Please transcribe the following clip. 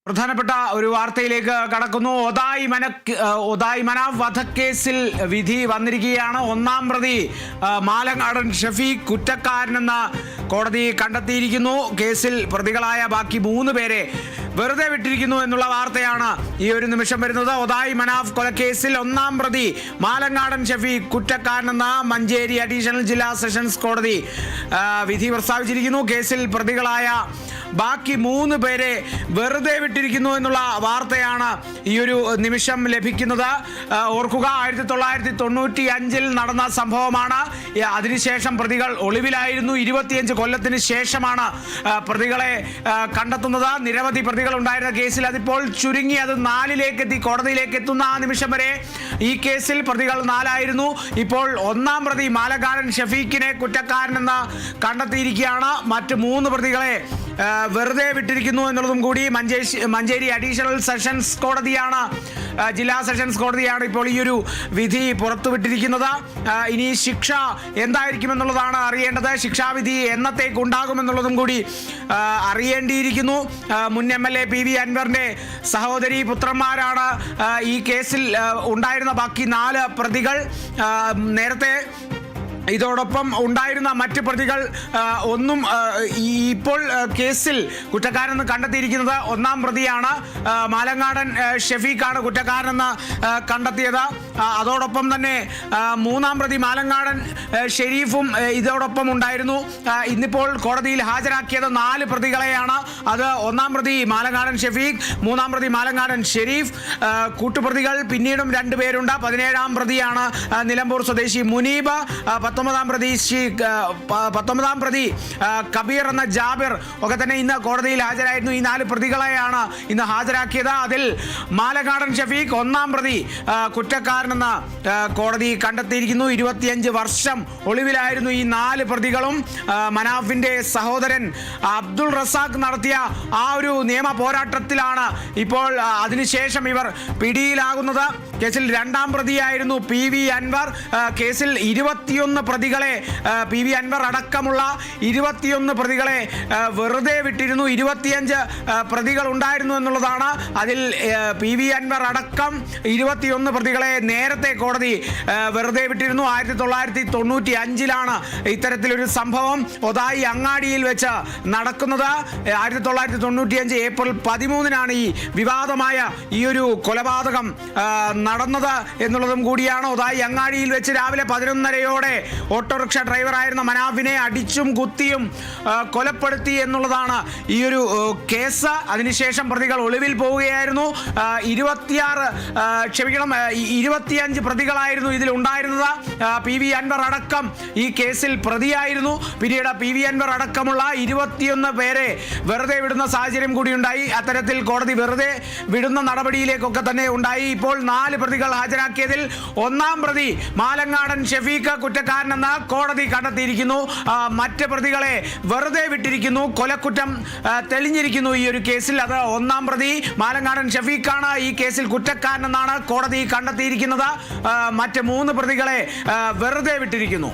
പ്രധാനപ്പെട്ട ഒരു വാർത്തയിലേക്ക് കടക്കുന്നു. ഒതായി മനാഫ് വധക്കേസിൽ വിധി വന്നിരിക്കുകയാണ്. ഒന്നാം പ്രതി മാലങ്ങാടൻ ഷഫീഖ് കുറ്റക്കാരനെന്ന് കോടതി കണ്ടെത്തിയിരിക്കുന്നു. കേസിൽ പ്രതികളായ ബാക്കി 3 പേരെ വെറുതെ വിട്ടിരിക്കുന്നു എന്നുള്ള വാർത്തയാണ് ഈ ഒരു നിമിഷം വരുന്നത്. ഒതായി മനാഫ് കൊലക്കേസിൽ ഒന്നാം പ്രതി മാലങ്ങാടൻ ഷഫീഖ് കുറ്റക്കാരനെന്ന് മഞ്ചേരി അഡീഷണൽ ജില്ലാ സെഷൻസ് കോടതി വിധി പ്രസ്താവിച്ചിരിക്കുന്നു. കേസിൽ പ്രതികളായ ബാക്കി 3 പേരെ വെറുതെ വിട്ടിരിക്കുന്നു എന്നുള്ള വാർത്തയാണ് ഈ ഒരു നിമിഷം ലഭിക്കുന്നത്. ഓർക്കുക, 1995 നടന്ന സംഭവമാണ്. അതിനുശേഷം പ്രതികൾ ഒളിവിലായിരുന്നു. 25 കൊല്ലത്തിന് ശേഷമാണ് പ്രതികളെ കണ്ടെത്തുന്നത്. നിരവധി പ്രതികൾ ഉണ്ടായിരുന്ന കേസിൽ അതിപ്പോൾ ചുരുങ്ങി അത് 4ലേക്ക് എത്തി. കോടതിയിലേക്ക് എത്തുന്ന ആ നിമിഷം വരെ ഈ കേസിൽ പ്രതികൾ 4 ആയിരുന്നു. ഇപ്പോൾ ഒന്നാം പ്രതി മാലങ്ങാടൻ ഷഫീഖിനെ കുറ്റക്കാരനെന്ന് കണ്ടെത്തിയിരിക്കുകയാണ്. മറ്റ് 3 പ്രതികളെ വെറുതെ വിട്ടിരിക്കുന്നു എന്നുള്ളതും കൂടി മഞ്ചേരി അഡീഷണൽ സെഷൻസ് കോടതിയാണ്, ജില്ലാ സെഷൻസ് കോടതിയാണ് ഇപ്പോൾ ഈ ഒരു വിധി പുറത്തുവിട്ടിരിക്കുന്നത്. ഇനി ശിക്ഷ എന്തായിരിക്കുമെന്നുള്ളതാണ് അറിയേണ്ടത്. ശിക്ഷാവിധി എന്നത്തേക്ക് ഉണ്ടാകുമെന്നുള്ളതും കൂടി അറിയേണ്ടിയിരിക്കുന്നു. മുൻ MLA PV അൻവറിന്റെ സഹോദരി പുത്രന്മാരാണ് ഈ കേസിൽ ഉണ്ടായിരുന്ന ബാക്കി 4 പ്രതികൾ. നേരത്തെ ഇതോടൊപ്പം ഉണ്ടായിരുന്ന മറ്റ് പ്രതികൾ ഒന്നും ഇപ്പോൾ കേസിൽ കുറ്റക്കാരെന്ന് കണ്ടെത്തിയിരിക്കുന്നത് ഒന്നാം പ്രതിയാണ്. മാലങ്ങാടൻ ഷഫീഖാണ് കുറ്റക്കാരനെന്ന് കണ്ടെത്തിയത്. അതോടൊപ്പം തന്നെ 3-ാം പ്രതി മാലങ്ങാടൻ ഷെരീഫും ഇതോടൊപ്പം ഉണ്ടായിരുന്നു. ഇന്നിപ്പോൾ കോടതിയിൽ ഹാജരാക്കിയത് 4 പ്രതികളെയാണ്. അത് 1-ാം പ്രതി മാലങ്ങാടൻ ഷഫീഖ്, 3-ാം പ്രതി മാലങ്ങാടൻ ഷെരീഫ്, കൂട്ടുപ്രതികൾ പിന്നീടും 2 പേരുണ്ട്. 17-ാം പ്രതിയാണ് നിലമ്പൂർ സ്വദേശി മുനീബ്, 19-ാം പ്രതി കബീർ എന്ന ജാബിർ ഒക്കെ തന്നെ ഇന്ന് കോടതിയിൽ ഹാജരായിരുന്നു. ഈ 4 പ്രതികളെയാണ് ഇന്ന് ഹാജരാക്കിയത്. അതിൽ മാലങ്ങാടൻ ഷഫീഖ് 1-ാം പ്രതി കുറ്റക്കാരനെന്ന് കോടതി കണ്ടെത്തിയിരിക്കുന്നു. 25 വർഷം ഒളിവിലായിരുന്നു ഈ 4 പ്രതികളും. മനാഫിന്റെ സഹോദരൻ അബ്ദുൾ റസാഖ് നടത്തിയ ആ ഒരു നിയമ പോരാട്ടത്തിലാണ് ഇപ്പോൾ അതിനുശേഷം ഇവർ പിടിയിലാകുന്നത്. കേസിൽ 2-ാം പ്രതിയായിരുന്നു PV അൻവർ. കേസിൽ 21 പ്രതികളെ PV അൻവർ അടക്കമുള്ള 21 പ്രതികളെ വെറുതെ വിട്ടിരുന്നു. 25 പ്രതികൾ ഉണ്ടായിരുന്നു എന്നുള്ളതാണ്. അതിൽ PV അൻവർ അടക്കം 21 പ്രതികളെ നേരത്തെ കോടതി വെറുതെ വിട്ടിരുന്നു. 1995 ഇത്തരത്തിലൊരു സംഭവം ഒതായി അങ്ങാടിയിൽ വെച്ച് നടക്കുന്നത്. 1995 ഏപ്രിൽ 13 ഈ വിവാദമായ ഈ ഒരു കൊലപാതകം നടന്നത് എന്നുള്ളതും കൂടിയാണ്. ഒതായി അങ്ങാടിയിൽ വെച്ച് രാവിലെ 11:30 ഓട്ടോറിക്ഷ ഡ്രൈവറായിരുന്ന മനാഫിനെ അടിച്ചും കുത്തിയും കൊലപ്പെടുത്തി എന്നുള്ളതാണ് ഈ ഒരു കേസ്. അതിനുശേഷം പ്രതികൾ ഒളിവിൽ പോവുകയായിരുന്നു. 25 പ്രതികളായിരുന്നു ഇതിൽ ഉണ്ടായിരുന്നത്. PV അൻവർ അടക്കം ഈ കേസിൽ പ്രതിയായിരുന്നു. പിന്നീട് PV അൻവർ അടക്കമുള്ള 21 പേരെ വെറുതെ വിടുന്ന സാഹചര്യം കൂടി ഉണ്ടായി. അത്തരത്തിൽ കോടതി വെറുതെ വിടുന്ന നടപടിയിലേക്കൊക്കെ തന്നെ ഉണ്ടായി. ഇപ്പോൾ 4 പ്രതികൾ ഹാജരാക്കിയതിൽ 1-ാം പ്രതി മാലങ്ങാടൻ ഷഫീഖ് കുറ്റക്കാരനെന്ന് കോടതി കണ്ടെത്തിയിരിക്കുന്നു. മറ്റ് പ്രതികളെ വെറുതെ വിട്ടിരിക്കുന്നു. കൊലക്കുറ്റം തെളിഞ്ഞിരിക്കുന്നു ഈ ഒരു കേസിൽ. അത് 1-ാം പ്രതി മാലങ്ങാടൻ ഷഫീഖാണ് ഈ കേസിൽ കുറ്റക്കാരനെന്നാണ് കോടതി കണ്ടെത്തിയിരിക്കുന്നത്. മറ്റ് 3 പ്രതികളെ വെറുതെ വിട്ടിരിക്കുന്നു.